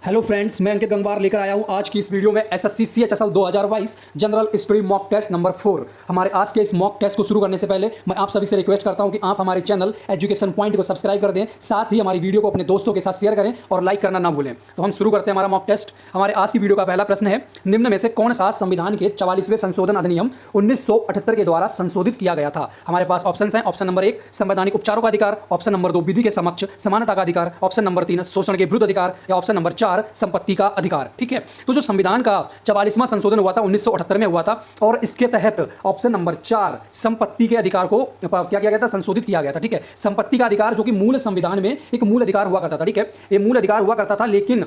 Hello friends, मैं अंकित गंगवार लेकर आया हूं आज की इस वीडियो में SSC CHSL 2022 general study mock test number 4। हमारे आज के इस मॉक टेस्ट को शुरू करने से पहले मैं आप सभी से रिक्वेस्ट करता हूं कि आप हमारे चैनल एजुकेशन पॉइंट को सब्सक्राइब कर दें, साथ ही हमारी वीडियो को अपने दोस्तों के साथ शेयर करें और लाइक करना ना भूलें। तो हम शुरू करते हैं हमारा मॉक टेस्ट। हमारे आज की वीडियो का पहला प्रश्न है, निम्न में से कौन सा संविधान के 44वें संशोधन अधिनियम 1978 के द्वारा संशोधित किया गया था। हमारे पास ऑप्शन है, ऑप्शन नंबर 1 संवैधानिक उपचारों का अधिकार, ऑप्शन नंबर 2 विधि के समक्ष समानता का अधिकार, ऑप्शन नंबर 3 शोषण के विरुद्ध अधिकार या ऑप्शन नंबर 4 संपत्ति का अधिकार। ठीक है, तो जो संविधान का 44वां संशोधन हुआ था 1978 में हुआ था और इसके तहत ऑप्शन नंबर 4 संपत्ति के अधिकार को क्या किया गया था, संशोधित किया गया था। ठीक है, संपत्ति का अधिकार जो कि मूल संविधान में एक मूल अधिकार हुआ करता था। ठीक है, ये मूल अधिकार हुआ करता था, लेकिन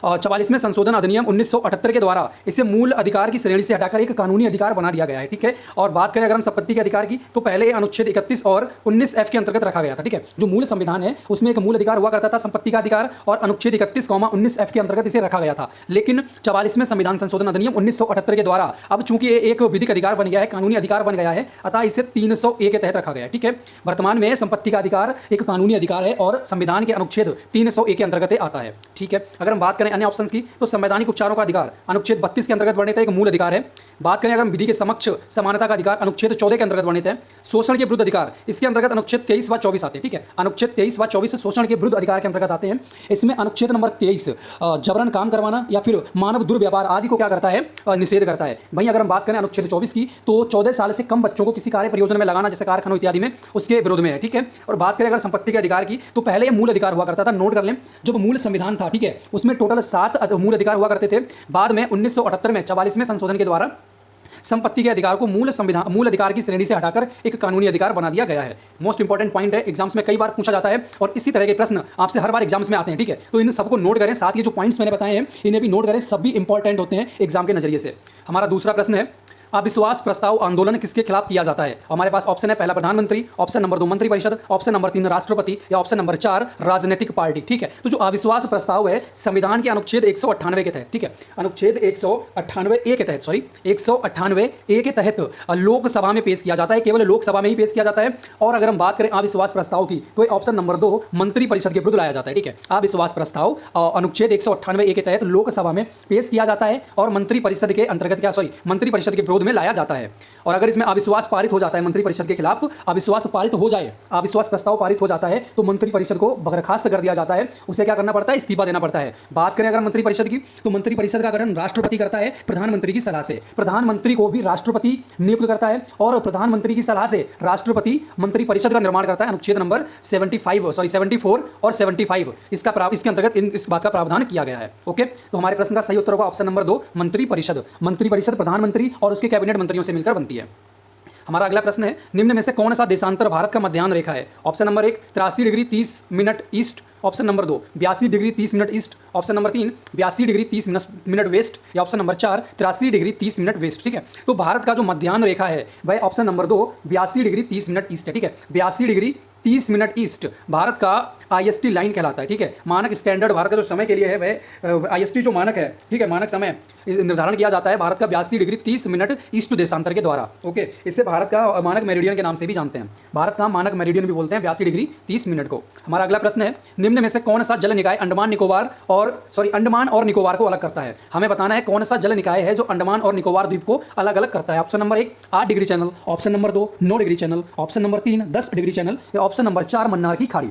44वें संशोधन अधिनियम 1978 के द्वारा इसे मूल अधिकार की श्रेणी से हटाकर एक कानूनी अधिकार बना दिया गया है। ठीक है, और बात करें अगर हम संपत्ति के अधिकार की, तो पहले अनुच्छेद 31 और 19F के अंतर्गत रखा गया था। ठीक है, जो मूल संविधान है उसमें एक मूल अधिकार हुआ करता था संपत्ति का अधिकार, और अनुच्छेद 31, 19F के अंतर्गत इसे रखा गया था। लेकिन 44वें संविधान संशोधन अधिनियम 1978 के द्वारा अब चूंकि एक विधिक अधिकार बन गया है, कानूनी अधिकार बन गया है, अतः इसे 300A के तहत रखा गया है। ठीक है, वर्तमान में संपत्ति का अधिकार एक कानूनी अधिकार है और संविधान के अनुच्छेद 300A के अंतर्गत आता है। ठीक है, अगर हम बात करें अन्य ऑप्शंस की, तो संवैधानिक उपचारों का अधिकार अनुच्छेद 32 के अंतर्गत वर्णित है, एक मूल अधिकार है। बात करें अगर हम विधि के समक्ष समानता का अधिकार अनुच्छेद 14 के अंतर्गत वर्णित है। शोषण के विरुद्ध अधिकार इसके अंतर्गत अनुच्छेद 23 व 24 आते हैं। ठीक है, अनुच्छेद 23 व 24 शोषण के विरुद्ध अधिकार के अंतर्गत आते हैं। इसमें अनुच्छेद नंबर 23 जबरन काम करवाना या फिर मानव दुर्व्यवहार आदि को क्या करता है, निषेध करता है। वहीं अगर हम बात करें अनुच्छेद 24 की, तो 14 साल से कम बच्चों को किसी कार्य प्रयोजन में लगाना, जैसे कारखानों इत्यादि में, उसके विरोध में है। ठीक है, और बात करें अगर संपत्ति के अधिकार की, तो पहले मूल अधिकार हुआ करता था, नोट कर लें, जब मूल संविधान था, ठीक है, उसमें टोटल 7 मूल अधिकार हुआ करते थे। बाद में 1978 में 44वें संशोधन के द्वारा संपत्ति के अधिकार को मूल अधिकार की श्रेणी से हटाकर एक कानूनी अधिकार बना दिया गया है। मोस्ट इंपॉर्टेंट पॉइंट है, एग्जाम्स में कई बार पूछा जाता है और इसी तरह के प्रश्न आपसे हर बार एग्जाम्स में आते हैं। ठीक है, तो इन सबको नोट करें, साथ ही जो पॉइंट्स मैंने बताए हैं इन्हें भी नोट करें, सभी इंपॉर्टेंट होते हैं एग्जाम के नजरिए से। हमारा दूसरा प्रश्न है, अविश्वास प्रस्ताव आंदोलन किसके खिलाफ किया जाता है। हमारे पास ऑप्शन है, पहला प्रधानमंत्री, ऑप्शन नंबर 2 मंत्रिपरिषद, ऑप्शन नंबर 3 राष्ट्रपति या ऑप्शन नंबर 4 राजनीतिक पार्टी। ठीक है, तो जो अविश्वास प्रस्ताव है संविधान के अनुच्छेद 198 के तहत, ठीक है, अनुच्छेद 198A के तहत, 198A के तहत लोकसभा में पेश किया जाता है, केवल लोकसभा में ही पेश किया जाता है। और अगर हम बात करें अविश्वास प्रस्ताव की, तो ऑप्शन नंबर 2 मंत्रिपरिषद के विरुद्ध लाया जाता है। ठीक है, अविश्वास प्रस्ताव अनुच्छेद 198A के तहत लोकसभा में पेश किया जाता है और मंत्रिपरिषद के अंतर्गत मंत्रिपरिषद के विरोध में लाया जाता है। और अगर इसमें अविश्वास पारित हो जाता है, मंत्रिपरिषद के खिलाफ अविश्वास पारित हो जाए, अविश्वास प्रस्ताव पारित हो जाता है, तो मंत्रिपरिषद को बर्खास्त कर दिया जाता है, उसे क्या करना पड़ता है, इस्तीफा देना पड़ता है। बात करें अगर मंत्रिपरिषद की, तो मंत्रिपरिषद का गठन राष्ट्रपति करता है प्रधानमंत्री की सलाह से। प्रधानमंत्री को भी राष्ट्रपति नियुक्त करता है और प्रधानमंत्री की सलाह से राष्ट्रपति मंत्रिपरिषद का निर्माण करता है। अनुच्छेद नंबर 74 और 75 इसके अंतर्गत इस बात का प्रावधान किया गया है। ओके, तो हमारे प्रश्न का सही उत्तर होगा ऑप्शन नंबर 2 मंत्रिपरिषद। मंत्रिपरिषद प्रधानमंत्री और उसके कैबिनेट मंत्रियों से मिलकर बनती है। हमारा अगला प्रश्न है, निम्न में से कौन सा देशांतर भारत का मध्याह्न रेखा है। Option number 1 83 degree 30 minute east, option number 2 82 degree 30 minute east, option number 3 82 degree 30 minute west या option number 4 83 degree 30 minute west. ठीक है, तो भारत का जो मध्याह्न रेखा है वह option number 2 82 degree 30 minute east है। ठीक है, 82 डिग्री 30 मिनट ईस्ट भारत का IST लाइन कहलाता है। ठीक है, मानक स्टैंडर्ड भारत का जो समय के लिए है वह IST जो मानक है, ठीक है, मानक समय निर्धारण किया जाता है भारत का 82 डिग्री 30 मिनट ईस्ट देशांतर के द्वारा। ओके, इसे भारत का मानक मेरिडियन के नाम से भी जानते हैं, भारत का मानक मेरिडियन भी बोलते हैं 82 डिग्री 30 मिनट को। हमारा अगला प्रश्न है, निम्न में से कौन सा जल निकाय अंडमान और निकोबार को अलग करता है। हमें बताना है कौन सा जल निकाय है जो अंडमान और निकोबार द्वीप को अलग अलग करता है। Option number 1 8 degree channel, option number 2 9 degree channel, option number 3 10 degree channel या ऑप्शन नंबर 4 मन्नार की खाड़ी।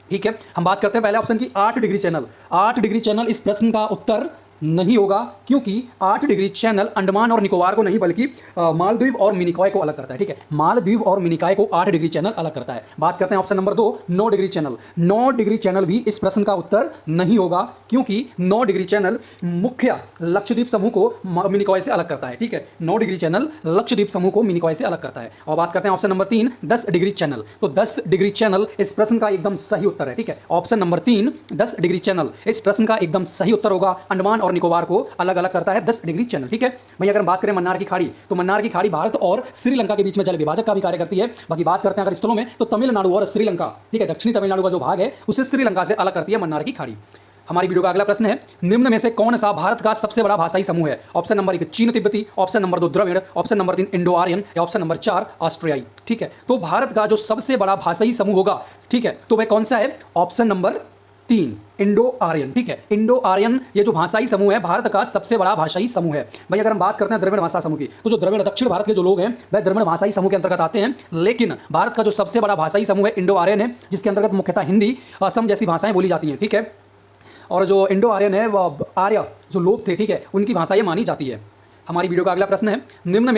ठीक है, हम बात करते हैं पहले ऑप्शन की 8 डिग्री चैनल। 8 डिग्री चैनल इस प्रश्न का उत्तर नहीं होगा, क्योंकि 8 डिग्री चैनल अंडमान और निकोबार को नहीं बल्कि मालदीव और मिनिकॉय को अलग करता है। ठीक है, मालदीव और मिनिकॉय को 8 डिग्री चैनल अलग करता है। बात करते हैं option number 2 9 degree channel. 9 degree channel भी इस प्रश्न का उत्तर नहीं होगा, क्योंकि 9 डिग्री चैनल मुख्य लक्षद्वीप समूह को मिनिकॉय से अलग करता है। ठीक है, 9 डिग्री चैनल लक्षद्वीप समूह को मिनिकॉय से अलग करता है। और बात करते हैं ऑप्शन नंबर 3 10 डिग्री चैनल। तो 10 डिग्री चैनल इस प्रश्न का एकदम सही उत्तर है। ठीक है, ऑप्शन नंबर 3 10 डिग्री चैनल इस प्रश्न का एकदम सही उत्तर होगा। अंडमान और निकोबार को अलग अलग करता है 10 डिग्री चैनल। ठीक है भाई, अगर हम बात करें मन्नार की खाड़ी, तो मन्नार की खाड़ी भारत और श्रीलंका के बीच में जल विभाजक का भी कार्य करती है। बाकी बात करते हैं अगर स्थलों में, तो तमिलनाडु और श्रीलंका, ठीक है, दक्षिणी तमिलनाडु का जो भाग है उसे श्रीलंका से अलग करती है मन्नार की खाड़ी। हमारी वीडियो का अगला प्रश्न है, निम्न में से कौन सा भारत का सबसे बड़ा भाषाई समूह है। ऑप्शन नंबर 1 चीन तिब्बती, option number 2 Dravid, option number 3 Indo Aryan या ऑप्शन नंबर 4 ऑस्ट्रियाई। ठीक है, तो भारत का जो सबसे बड़ा भाषाई समूह होगा, ठीक है, तो वह कौन सा है, ऑप्शन नंबर 3। इंडो आर्यन, ठीक है। इंडो आर्यन ये जो भाषाई समूह है भारत का सबसे बड़ा भाषाई समूह है। भाई अगर हम बात करते हैं द्रविड़ भाषा समूह की, तो जो द्रविड़ दक्षिण भारत के जो लोग हैं वह द्रविड़ भाषाई समूह के अंतर्गत आते हैं, लेकिन भारत का जो सबसे बड़ा भाषाई समूह है इंडो आर्यन है, जिसके अंतर्गत मुख्यतः हिंदी, असम जैसी भाषाएं बोली जाती हैं, ठीक है। और जो इंडो आर्यन है वह आर्य जो लोग थे, ठीक है, उनकी भाषा ये मानी जाती है। हमारी वीडियो का अगला प्रश्न है, निम्न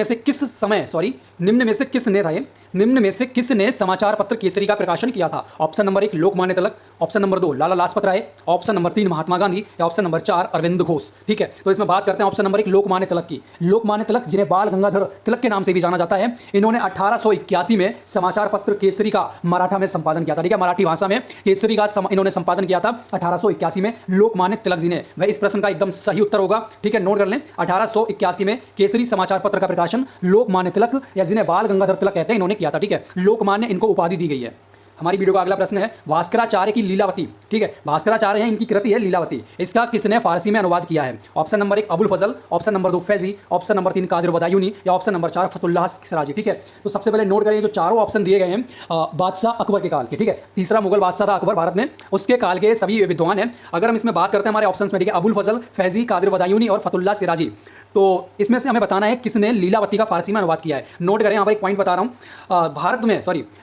में से किसने समाचार पत्र केसरी का प्रकाशन किया था? Option number 1 Lokmanya Tilak, option number 2 Lala Lajpat Rai, option number 3 Mahatma Gandhi या ऑप्शन नंबर 4 अरविंद घोष, ठीक है। तो इसमें बात करते हैं ऑप्शन नंबर 1 लोकमान्य तिलक की। लोकमान्य तिलक, जिन्हें बाल गंगाधर तिलक के नाम से भी जाना जाता है, इन्होंने 1881 में समाचार पत्र केसरी का मराठा में संपादन किया था, ठीक है। मराठी भाषा में केसरी का इन्होंने संपादन किया था 1881 में लोकमान्य तिलक जी ने। वह इस प्रश्न का एकदम सही उत्तर होगा, ठीक है, नोट कर लें। 1881 में केसरी समाचार पत्र का प्रकाशन लोकमान्य तिलक या जिन्हें बाल गंगाधर तिलक कहते हैं इन्होंने किया था, ठीक है। लोकमान्य इनको उपाधि दी गई है। हमारी वीडियो का अगला प्रश्न है, भास्कराचार्य की लीलावती, ठीक है। भास्कराचार्य हैं, इनकी कृति है लीलावती, इसका किसने फारसी में अनुवाद किया है? Option number 1 Abul Fazal, option number 2 Faizi, option number 3 Qadir Badayuni या ऑप्शन नंबर 4 फतुल्लाह सिराजी, ठीक है। तो सबसे पहले नोट करें जो चारों ऑप्शन दिए गए हैं बादशाह अकबर के काल के, ठीक है। तीसरा मुगल बादशाह था अकबर भारत में, उसके काल के सभी विद्वान हैं। अगर हम इसमें बात करते हैं हमारे ऑप्शन में, ठीक है, अबुल फजल, फैजी, कादिर बदायूनी और फतुल्लाह सिराजी, तो इसमें से हमें बताना है किसने लीलावती का फारसी में अनुवाद किया है। नोट करें, यहाँ पर एक पॉइंट बता रहा हूँ, भारत में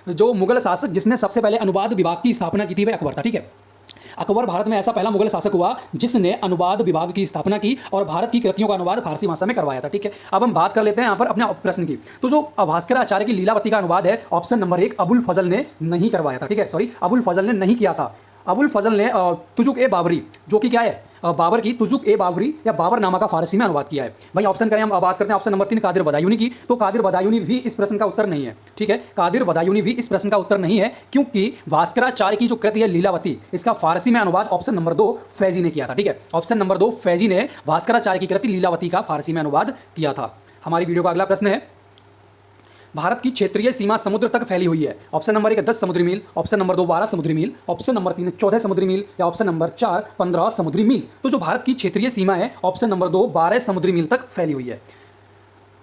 जो मुगल शासक जिसने सबसे पहले अनुवाद विभाग की स्थापना की थी वह अकबर था, ठीक है। अकबर भारत में ऐसा पहला मुगल शासक हुआ जिसने अनुवाद विभाग की स्थापना की और भारत की कृतियों का अनुवाद फारसी भाषा में करवाया था, ठीक है। अब हम बात कर लेते हैं यहाँ पर अपने प्रश्न की। तो जो भास्कराचार्य की लीलावती का अनुवाद है, ऑप्शन नंबर 1 अबुल फजल ने नहीं करवाया था, ठीक है। अबुल फजल ने नहीं किया था। अबुल फजल ने तुजुक ए बाबरी, जो कि क्या है बाबर की तुजुक ए बाबरी या बाबर नामा का फारसी में अनुवाद किया है। भाई ऑप्शन करें, हम बात करते हैं ऑप्शन नंबर 3 कादिर बदायूनी की, तो कादिर बदायूनी भी इस प्रश्न का उत्तर नहीं है, ठीक है। कादिर बदायूनी भी इस प्रश्न का उत्तर नहीं है, क्योंकि भास्कराचार्य की जो कृति है लीलावती, इसका फारसी में अनुवाद ऑप्शन नंबर 2 फैजी ने किया था, ठीक है। ऑप्शन नंबर 2 फैजी ने भास्कराचार्य की कृति लीलावती का फारसी में अनुवाद किया था। हमारी वीडियो का अगला प्रश्न है, भारत की क्षेत्रीय सीमा समुद्र तक फैली हुई है। ऑप्शन नंबर 1 10 समुद्री मील, ऑप्शन नंबर 2 12 समुद्री मील, ऑप्शन नंबर 3 14 समुद्री मील या ऑप्शन नंबर 4 15 समुद्री मील। तो जो भारत की क्षेत्रीय सीमा है ऑप्शन नंबर 2 12 समुद्री मील तक फैली हुई है।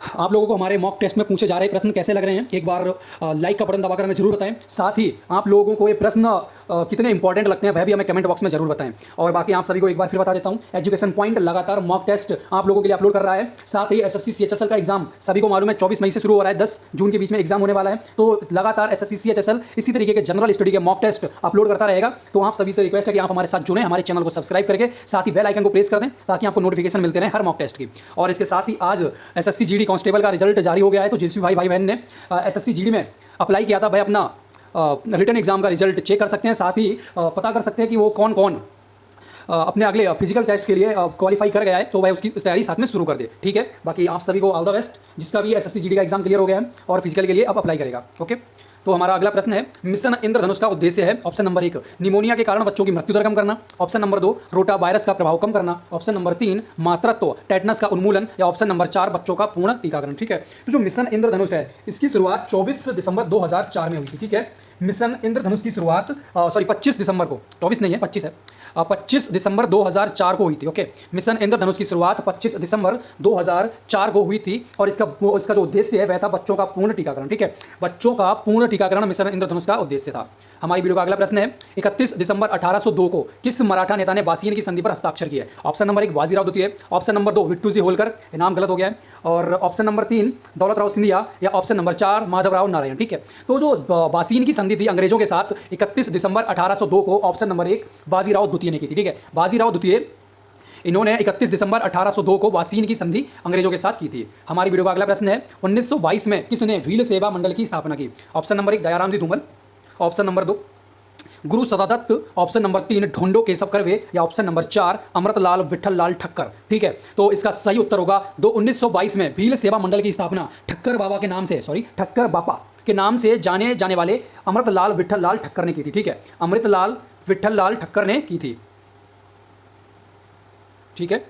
आप लोगों को हमारे मॉक टेस्ट में पूछे जा रहे प्रश्न कैसे लग रहे हैं, एक बार लाइक का बटन दबाकर हमें जरूर बताएं। साथ ही आप लोगों को ये प्रश्न कितने इंपॉर्टेंट लगते हैं वह भी हमें कमेंट बॉक्स में जरूर बताएं। और बाकी आप सभी को एक बार फिर बता देता हूं, एजुकेशन पॉइंट लगातार मॉक टेस्ट आप लोगों के लिए अपलोड कर रहा है। साथ ही एसएससी सीएचएसएल का एग्जाम सभी को मालूम है 24 मई से शुरू हो रहा है, 10 जून के बीच में एग्जाम होने वाला है। तो लगातार एसएससी सीएचएसएल इसी तरीके के जनरल स्टडी के मॉक टेस्ट अपलोड करता रहेगा। तो आप सभी से रिक्वेस्ट है कि आप हमारे साथ जुड़ें, हमारे चैनल को सब्सक्राइब करके साथ ही बेल आइकन को प्रेस कर दें ताकि आपको नोटिफिकेशन मिलते रहे हर मॉक टेस्ट की। और इसके साथ ही आज एसएससी जीडी कांस्टेबल का रिजल्ट जारी हो गया है, तो जिस भी भाई बहन ने एसएससी जीडी में अप्लाई किया था भाई अपना रिटर्न एग्जाम का रिजल्ट चेक कर सकते हैं। साथ ही पता कर सकते हैं कि वो कौन कौन अपने अगले फिजिकल टेस्ट के लिए क्वालिफाई कर गया है, तो भाई उसकी तैयारी साथ में शुरू कर दे, ठीक है। बाकी आप सभी को ऑल द बेस्ट, जिसका भी एसएससी जीडी का एग्जाम क्लियर हो गया है और फिजिकल के लिए अब अप्लाई करेगा, ओके। तो हमारा अगला प्रश्न है, मिशन इंद्रधनुष का उद्देश्य है ऑप्शन नंबर 1 निमोनिया के कारण बच्चों की मृत्यु दर कम करना, ऑप्शन नंबर 2 रोटा वायरस का प्रभाव कम करना, ऑप्शन नंबर 3 मातृत्व टेटनस का उन्मूलन या ऑप्शन नंबर 4 बच्चों का पूर्ण टीकाकरण, ठीक है। तो जो मिशन इंद्रधनुष है इसकी शुरुआत 24 दिसंबर 2004 में हुई थी, ठीक है। मिशन इंद्रधनुष की शुरुआत 25 दिसंबर को, 24 नहीं है 25 है, 25 दिसंबर 2004 को हुई थी, ओके। मिशन इंद्रधनुष की शुरुआत 25 दिसंबर 2004 को हुई थी और इसका जो उद्देश्य है वह था बच्चों का पूर्ण टीकाकरण, ठीक है। बच्चों का पूर्ण टीकाकरण मिशन इंद्रधनुष का उद्देश्य था। हमारी वीडियो का अगला प्रश्न है, 31 दिसंबर 1802 को किस मराठा नेता ने बासियन की संधि पर हस्ताक्षर किया? ऑप्शन नंबर 1 बाजीराव द्वितीय, ऑप्शन नंबर 2 विट्टूजी होलकर, नाम गलत हो गया है, और ऑप्शन नंबर 3 दौलतराव सिंधिया या ऑप्शन नंबर 4 माधवराव नारायण, ठीक है। तो जो बासियन की संधि थी अंग्रेजों के साथ 31 दिसंबर 1802 को ऑप्शन नंबर 1 बाजीराव द्वितीय ने की थी, ठीक है। बाजीराव द्वितीय इन्होंने 31 दिसंबर 1802 को बासियन की संधि अंग्रेजों के साथ की थी। हमारी वीडियो का अगला प्रश्न है, 1922 में किसने भील सेवा मंडल की स्थापना की? ऑप्शन नंबर 1 दयाराम जी धूमल, ऑप्शन नंबर 2 गुरु सदादत्त, ऑप्शन नंबर 3 ढोंडो केशव कर्वे या ऑप्शन नंबर 4 अमृतलाल विठल लाल ठक्कर, ठीक है। तो इसका सही उत्तर होगा 1922 में भील सेवा मंडल की स्थापना ठक्कर बाबा के नाम से ठक्कर बापा के नाम से जाने जाने वाले अमृतलाल विठल लाल ठक्कर ने की थी, ठीक है। अमृतलाल विठल लाल ठक्कर ने की थी, ठीक है।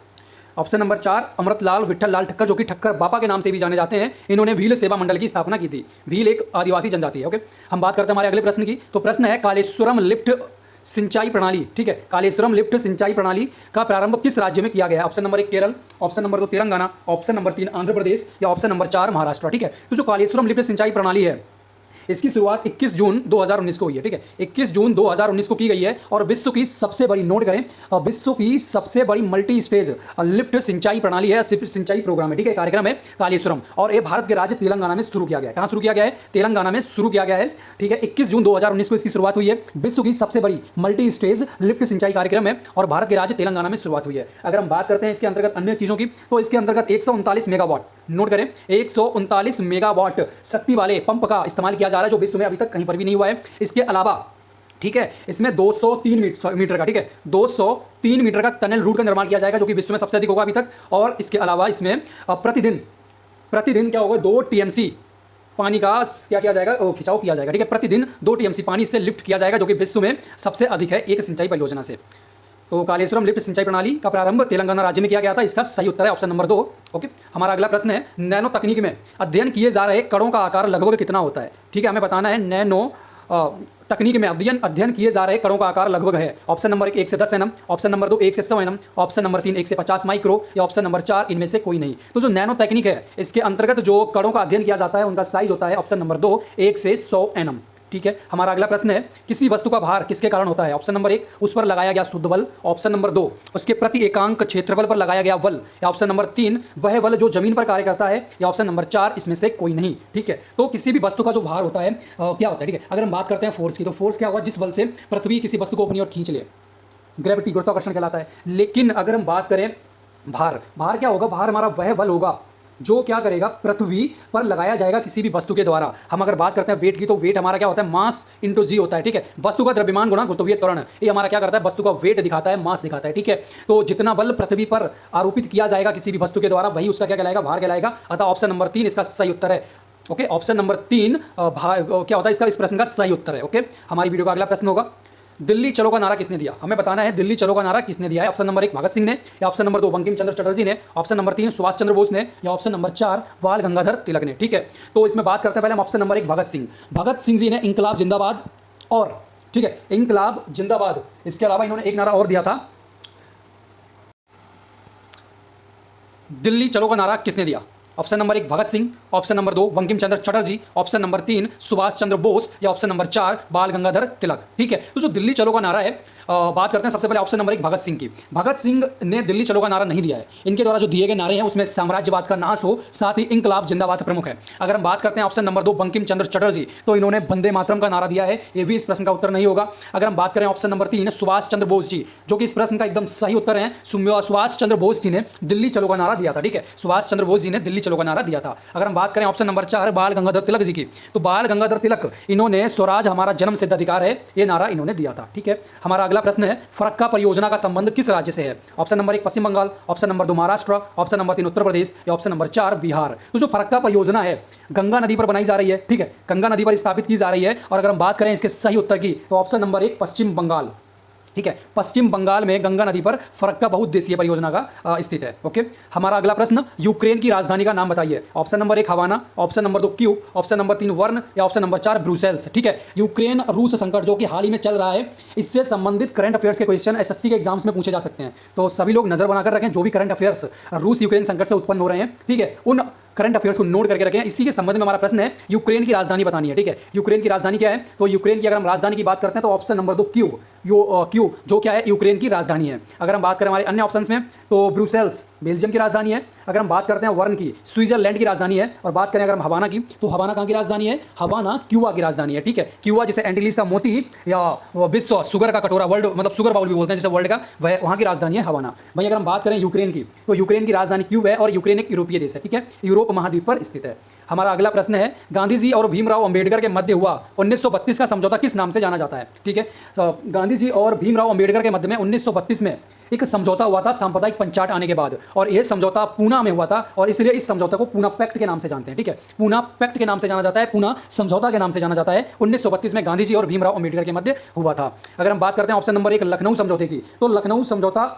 ऑप्शन नंबर 4 अमृतलाल विठल लाल ठक्कर, जो कि ठक्कर बापा के नाम से भी जाने जाते हैं, इन्होंने भील सेवा मंडल की स्थापना की थी। भील एक आदिवासी जनजाति है, ओके। हम बात करते हैं हमारे अगले प्रश्न की। तो प्रश्न है, कालेश्वरम लिफ्ट सिंचाई प्रणाली, ठीक है। कालेश्वरम लिफ्ट सिंचाई प्रणाली का प्रारंभ किस राज्य में किया गया है? Option number 1 Kerala, option number 2 Telangana, option number 3 Andhra Pradesh या ऑप्शन नंबर 4 महाराष्ट्र, ठीक है। तो जो कालेश्वरम लिफ्ट सिंचाई प्रणाली है इसकी शुरुआत 21 जून 2019 को हुई है, ठीक है, 21 जून 2019 को की गई है। और विश्व की सबसे बड़ी, नोट करें, विश्व की सबसे बड़ी मल्टी स्टेज लिफ्ट सिंचाई प्रणाली है, सिंचाई प्रोग्राम है, ठीक है, कार्यक्रम है कालेश्वरम। और ये भारत के राज्य तेलंगाना में शुरू किया गया है। कहाँ शुरू किया गया है? तेलंगाना में शुरू किया गया है, ठीक है। 21 जून 2019 को इसकी शुरुआत हुई है। विश्व की सबसे बड़ी मल्टी स्टेज लिफ्ट सिंचाई कार्यक्रम है और भारत के राज्य तेलंगाना में शुरुआत हुई है। अगर हम बात करते हैं इसके अंतर्गत अन्य चीज़ों की, तो इसके अंतर्गत 139 मेगावाट, नोट करें, 139 मेगावाट शक्ति वाले पंप का इस्तेमाल किया जा रहा है, जो विश्व में अभी तक कहीं पर भी नहीं हुआ है। इसके अलावा, ठीक है, इसमें 203 मीटर का, ठीक है, 203 मीटर का टनल रूट का निर्माण किया जाएगा, जो कि विश्व में सबसे अधिक होगा अभी तक। और इसके अलावा इसमें प्रतिदिन क्या होगा, 2 टीएमसी पानी का क्या किया जाएगा, खिंचाव किया जाएगा, ठीक है, प्रतिदिन 2 टीएमसी पानी से लिफ्ट किया जाएगा, जो कि विश्व में सबसे अधिक है एक सिंचाई परियोजना से। तो कालेश्वरम लिफ्ट सिंचाई प्रणाली का प्रारंभ तेलंगाना राज्य में किया गया था। इसका सही उत्तर है ऑप्शन नंबर 2। ओके, हमारा अगला प्रश्न है, नैनो तकनीक में अध्ययन किए जा रहे कणों का आकार लगभग कितना होता है? ठीक है, हमें बताना है नैनो तकनीक में अध्ययन किए जा रहे कणों का आकार लगभग है। ऑप्शन नंबर 1 से 10 एनएम, ऑप्शन नंबर 2 1 से 100 एनएम, ऑप्शन नंबर 3 1 से 50 माइक्रो, या ऑप्शन नंबर 4 इनमें से कोई नहीं। तो जो नैनो तकनीक है, इसके अंतर्गत जो कणों का अध्ययन किया जाता है, उनका साइज होता है ऑप्शन नंबर 2 1 से 100 एनएम। ठीक है, हमारा अगला प्रश्न है, किसी वस्तु का भार किसके कारण होता है? ऑप्शन नंबर 1 उस पर लगाया गया शुद्ध बल, ऑप्शन नंबर 2 उसके प्रति एकांक क्षेत्रफल पर लगाया गया बल, या ऑप्शन नंबर 3 वह बल जो जमीन पर कार्य करता है, या ऑप्शन नंबर 4 इसमें से कोई नहीं। ठीक है, तो किसी भी वस्तु का जो भार होता है क्या होता है? ठीक है, अगर हम बात करते हैं फोर्स की, तो फोर्स क्या होगा? जिस बल से पृथ्वी किसी वस्तु को अपनी ओर खींच ले, ग्रेविटी, गुरुत्वाकर्षण कहलाता है। लेकिन अगर हम बात करें भार क्या होगा? भार हमारा वह बल होगा जो क्या करेगा, पृथ्वी पर लगाया जाएगा किसी भी वस्तु के द्वारा। हम अगर बात करते हैं वेट की, तो वेट हमारा क्या होता है? मास इंटू जी होता है। ठीक है, वस्तु का द्रव्यमान गुणा गुरुत्वीय त्वरण, ये हमारा क्या करता है? वस्तु का वेट दिखाता है, मास दिखाता है। ठीक है, तो जितना बल पृथ्वी पर आरोपित किया जाएगा किसी भी वस्तु के द्वारा, वही उसका क्या कहलाएगा? भार कहलाएगा। अतः ऑप्शन नंबर 3 इसका सही उत्तर है। ओके, ऑप्शन नंबर 3 क्या होता है इसका, इस प्रश्न का सही उत्तर है। ओके, हमारी वीडियो का अगला प्रश्न होगा, दिल्ली चलो का नारा किसने दिया? हमें बताना है दिल्ली चलो का नारा किसने दिया है। ऑप्शन नंबर 1 भगत सिंह ने, या ऑप्शन नंबर 2 बंकिम चंद्र चटर्जी ने, ऑप्शन नंबर 3 सुभाष चंद्र बोस ने, या ऑप्शन नंबर 4 बाल गंगाधर तिलक ने। ठीक है, तो इसमें बात करते हैं पहले हम ऑप्शन नंबर 1 भगत सिंह जी ने इंकलाब जिंदाबाद, और ठीक है, इंकलाब जिंदाबाद, इसके अलावा इन्होंने एक नारा और दिया था, दिल्ली चलो का नारा किसने दिया? Option number 1 Bhagat Singh, option number 2 Bankim Chandra Chatterjee, option number 3 Subhash Chandra Bose, या ऑप्शन नंबर 4 बाल गंगाधर तिलक। ठीक है, तो जो दिल्ली चलो का नारा है, बात करते हैं सबसे पहले ऑप्शन नंबर 1 भगत सिंह की। भगत सिंह ने दिल्ली चलो का नारा नहीं दिया है। इनके द्वारा जो दिए गए नारे हैं उसमें साम्राज्यवाद का नाश हो, साथ ही इंकलाब जिंदाबाद प्रमुख है। अगर हम बात करते हैं ऑप्शन नंबर 2 बंकिम चंद्र चटर्जी, तो इन्होंने वंदे मातरम का नारा दिया है, ये भी इस प्रश्न का उत्तर नहीं होगा। अगर हम बात करें ऑप्शन नंबर 3 सुभाष चंद्र बोस जी, जो कि इस प्रश्न का एकदम सही उत्तर है। सुभाष चंद्र बोस जी ने दिल्ली चलो का नारा दिया था। ठीक है, सुभाष चंद्र बोस जी ने दिल्ली चलो का नारा दिया था। अगर हम बात करें ऑप्शन नंबर 4 बाल गंगाधर तिलक जी की, तो बाल गंगाधर तिलक इन्होंने स्वराज हमारा जन्म सिद्ध अधिकार है, ये नारा इन्होंने दिया था। ठीक है, हमारा अगला प्रश्न है, फरक्का परियोजना का संबंध किस राज्य से है? Option number 1 Paschim Bangal, option number 2 Maharashtra, option number 3 Uttar Pradesh, या ऑप्शन नंबर 4 बिहार। तो जो फरक्का परियोजना है गंगा नदी पर बनाई जा रही है। ठीक है, गंगा नदी पर स्थापित की जा रही है। और अगर हम बात करें इसके सही उत्तर की, तो ऑप्शन नंबर 1 पश्चिम बंगाल। ठीक है, पश्चिम बंगाल में गंगा नदी पर फरक्का बहुउद्देशीय परियोजना का स्थित है। ओके, हमारा अगला प्रश्न, यूक्रेन की राजधानी का नाम बताइए। Option number 1 Havana, option number 2 Kyiv, option number 3 Bern, या ऑप्शन नंबर 4 ब्रुसेल्स। ठीक है, यूक्रेन रूस संकट जो कि हाल ही में चल रहा है, इससे संबंधित करंट अफेयर्स के क्वेश्चन एसएससी के एग्जाम्स में पूछे जा सकते हैं। तो सभी लोग नजर बनाकर रखें, जो भी करंट अफेयर्स रूस यूक्रेन संकट से उत्पन्न हो रहे हैं, ठीक है, उन करंट अफेयर्स को नोट करके रखें। इसी के संबंध में हमारा प्रश्न है, यूक्रेन की राजधानी बतानी है। ठीक है, यूक्रेन की राजधानी क्या है? तो यूक्रेन की अगर हम राजधानी की बात करते हैं, तो ऑप्शन नंबर 2 कीव, कीव जो क्या है? यूक्रेन की राजधानी है। अगर हम बात करें हमारे अन्य ऑप्शंस में, तो ब्रुसेल्स बेल्जियम की राजधानी है। अगर हम बात करते हैं वर्न की, स्विट्जरलैंड की राजधानी है। और बात करें अगर हम हवाना की, तो हवाना कहाँ की राजधानी है? हवाना क्यूबा की राजधानी है। ठीक है, क्यूबा जिसे एंटीलीज का मोती या विश्व शुगर का कटोरा, वर्ल्ड मतलब शुगर बाउल भी बोलते हैं जिसे वर्ल्ड का, वह वहाँ की राजधानी है हवाना। भाई अगर हम बात करें यूक्रेन की, तो यूक्रेन की राजधानी क्यूब है, और यूक्रेन एक यूरोपीय देश है। ठीक है, यूरोप महाद्वीप पर स्थित है। हमारा अगला प्रश्न है, गांधी जी और भीमराव अंबेडकर के मध्य हुआ 1932 का समझौता किस नाम से जाना जाता है? ठीक है, तो गांधी जी और भीमराव अंबेडकर के मध्य में 1932 में एक समझौता हुआ था सांप्रदायिक पंचायत आने के बाद, और यह समझौता पूना में हुआ था, और इसलिए इस समझौता को पूना पैक्ट के नाम से जानते हैं। ठीक है, पूना पैक्ट के नाम से जाना जाता है, पूना समझौता के नाम से जाना जाता है। 1932 में गांधी जी और भीमराव अंबेडकर के मध्य हुआ था। अगर हम बात करते हैं ऑप्शन नंबर 1 लखनऊ समझौते की, तो लखनऊ समझौता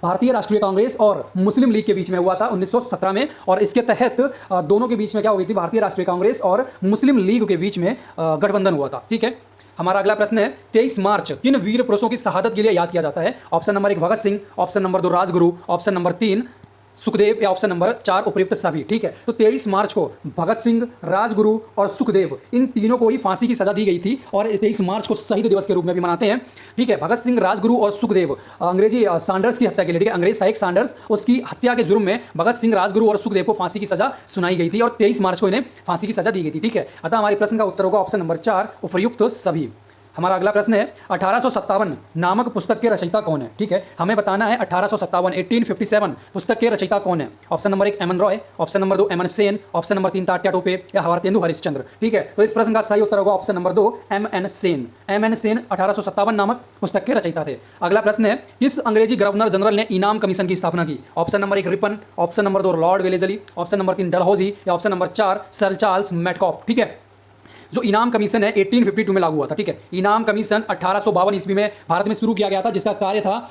भारतीय राष्ट्रीय कांग्रेस और मुस्लिम लीग के बीच में हुआ था 1917 में, और इसके तहत दोनों के बीच में क्या हो गई थी? भारतीय राष्ट्रीय कांग्रेस और मुस्लिम लीग के बीच में गठबंधन हुआ था। ठीक है, हमारा अगला प्रश्न है, 23 मार्च किन वीर पुरुषों की शहादत के लिए याद किया जाता है? Option number 1 Bhagat Singh, option number 2 Rajguru, option number 3 Sukhdev या ऑप्शन नंबर 4 उपयुक्त सभी। ठीक है, तो 23 मार्च को भगत सिंह, राजगुरु और सुखदेव इन तीनों को ही फांसी की सजा दी गई थी और 23 मार्च को शहीद दिवस के रूप में भी मनाते हैं। ठीक है, भगत सिंह, राजगुरु और सुखदेव अंग्रेजी सांडर्स की हत्या के लिए, ठीक है, अंग्रेज था एक सांडर्स, उसकी हत्या के जुर्म में भगत सिंह, राजगुरु और सुखदेव को फांसी की सजा सुनाई गई थी और 23 मार्च को इन्हें फांसी की सजा दी गई थी। ठीक है, अतः हमारे प्रश्न का उत्तर होगा ऑप्शन नंबर 4 उपयुक्त सभी। हमारा अगला प्रश्न है 1857 नामक पुस्तक के रचयिता कौन है। ठीक है, हमें बताना है 1857 1857 पुस्तक के रचयिता कौन है। Option number 1 M N Roy, option number 2 M N Sen, option number 3 Tatya Tope या भारतेंदु हरिश्चंद्र। ठीक है, तो इस प्रश्न का सही उत्तर होगा option number 2 M N Sen. M N Sen 1857 नामक पुस्तक के रचयिता थे। अगला प्रश्न है किस अंग्रेजी गवर्नर जनरल ने इनाम कमीशन की स्थापना की। Option number 1 Ripon, option number 2 Lord Wellesley, option number 3 Dalhousie या ऑप्शन नंबर 4 सर चार्ल्स मैडकॉफ। ठीक है, जो इनाम कमीशन है 1852 में लागू हुआ था। ठीक है, इनाम कमीशन 1852 ईस्वी में भारत में शुरू किया गया था, जिसका कार्य था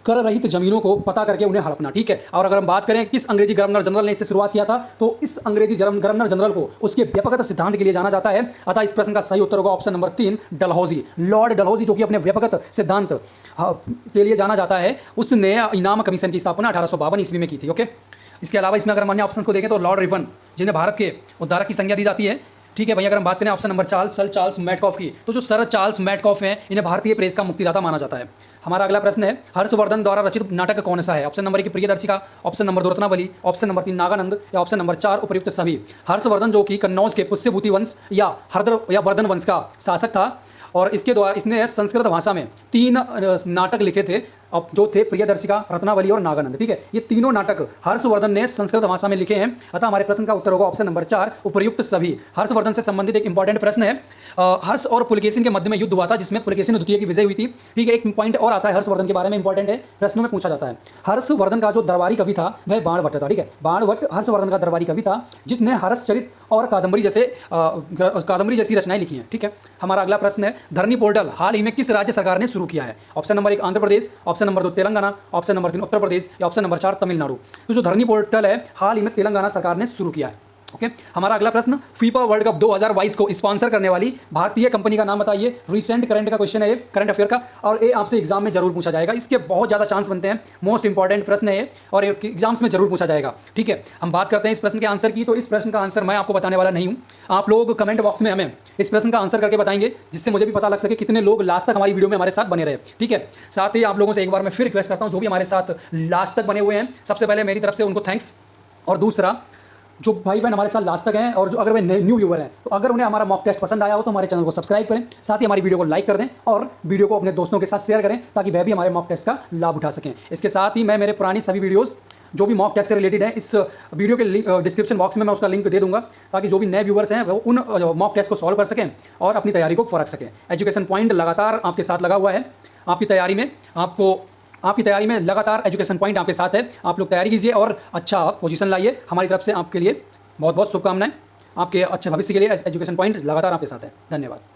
कर रहित जमीनों को पता करके उन्हें हड़पना। ठीक है, और अगर हम बात करें किस अंग्रेजी गवर्नर जनरल ने इससे शुरुआत किया था, तो इस अंग्रेजी गवर्नर जनरल को उसके व्यापकता सिद्धांत के लिए जाना जाता है। अतः इस प्रश्न का सही उत्तर होगा option number 3 Dalhousie. Lord Dalhousie, जो कि अपने व्यापकता सिद्धांत के लिए जाना जाता है, उसने इनाम कमीशन की स्थापना 1852 ईस्वी में की थी। ओके, इसके अलावा इसमें अगर हम अन्य ऑप्शन को देखें तो लॉर्ड रिपन, जिन्हें भारत के उद्धारक की संज्ञा दी जाती है। ठीक है भैया, अगर हम बात करें ऑप्शन नंबर 4 सर चार्ल्स मैडकॉफ की, तो जो सर चार्ल्स मैडकॉफ हैं इन्हें भारतीय प्रेस का मुक्तिदाता माना जाता है। हमारा अगला प्रश्न है हर्षवर्धन द्वारा रचित नाटक कौन सा है। Option number 1 Priyadarshika, option number 2 Ratnavali, option number 3 Naganand या ऑप्शन नंबर 4 उपयुक्त सभी। हर्षवर्धन जो कि कन्नौज के पुष्यभूति वंश या हरदर या वर्धन वंश का शासक था और इसके द्वारा इसने संस्कृत भाषा में 3 नाटक लिखे थे जो थे प्रियदर्शिका, रत्नावली और नागानंद। ठीक है, ये तीनों नाटक हर्षवर्धन ने संस्कृत भाषा में लिखे हैं। अतः हमारे प्रश्न का उत्तर होगा ऑप्शन नंबर 4 उपयुक्त सभी। हर्षवर्धन से संबंधित एक इंपॉर्टेंट प्रश्न है, हर्ष और पुलकेशिन के मध्य में युद्ध हुआ था जिसमें पुलकेशिन द्वितीय की विजय हुई थी। ठीक है, एक पॉइंट और आता है हर्षवर्धन के बारे में, इंपॉर्टेंट है, प्रश्नों में पूछा जाता है। हर्षवर्धन का जो दरबारी कवि था वह बाणभट्ट था। ठीक है, बाणभट्ट हर्षवर्धन का दरबारी कवि था जिसने हर्षचरित और कादम्बरी जैसी रचनाएं लिखी हैं। ठीक है, हमारा अगला प्रश्न है धरनी पोर्टल हाल ही में किस राज्य सरकार ने शुरू किया है। Option number 1 Andhra Pradesh, option number 2 Telangana, option number 3 Uttar Pradesh या ऑप्शन नंबर 4 तमिलनाडु। तो जो धरनी पोर्टल है हाल ही में तेलंगाना सरकार ने शुरू किया है। ओके, हमारा अगला प्रश्न फीफा वर्ल्ड कप 2022 को स्पॉन्सर करने वाली भारतीय कंपनी का नाम बताइए। रिसेंट करंट का क्वेश्चन है ये, करंट अफेयर का, और ये आपसे एग्जाम में जरूर पूछा जाएगा। इसके बहुत ज़्यादा चांस बनते हैं, मोस्ट इंपॉर्टेंट प्रश्न है ये और एग्जाम्स में जरूर पूछा जाएगा। ठीक है, हम बात करते हैं इस प्रश्न के आंसर की। तो इस प्रश्न का आंसर मैं आपको बताने वाला नहीं हूँ, आप लोग कमेंट बॉक्स में हमें इस प्रश्न का आंसर करके बताएंगे, जिससे मुझे भी पता लग सके कितने लोग लास्ट तक हमारी वीडियो में हमारे साथ बने रहे। ठीक है, साथ ही आप लोगों से एक बार मैं फिर रिक्वेस्ट करता हूँ, जो भी हमारे साथ लास्ट तक बने हुए हैं, सबसे पहले मेरी तरफ से उनको थैंक्स, और दूसरा जो भाई बहन हमारे साथ लास्ट तक हैं और जो अगर वे न्यू व्यूअर हैं, तो अगर उन्हें हमारा मॉक टेस्ट पसंद आया हो तो हमारे चैनल को सब्सक्राइब करें, साथ ही हमारी वीडियो को लाइक कर दें और वीडियो को अपने दोस्तों के साथ शेयर करें ताकि वह भी हमारे मॉक टेस्ट का लाभ उठा सकें। इसके साथ ही मैं मेरे पुरानी सभी वीडियोस जो भी मॉक टेस्ट से रिलेटेड है, इस वीडियो के डिस्क्रिप्शन बॉक्स में मैं उसका लिंक दे दूंगा ताकि जो भी नए व्यूअर्स हैं वो उन मॉक टेस्ट को सॉल्व कर सकें और अपनी तैयारी को फरक सकें। एजुकेशन पॉइंट लगातार आपके साथ लगा हुआ है, आपकी तैयारी में लगातार एजुकेशन पॉइंट आपके साथ है। आप लोग तैयारी कीजिए और अच्छा पोजीशन लाइए। हमारी तरफ से आपके लिए बहुत बहुत शुभकामनाएं। आपके अच्छे भविष्य के लिए एजुकेशन पॉइंट लगातार आपके साथ है। धन्यवाद।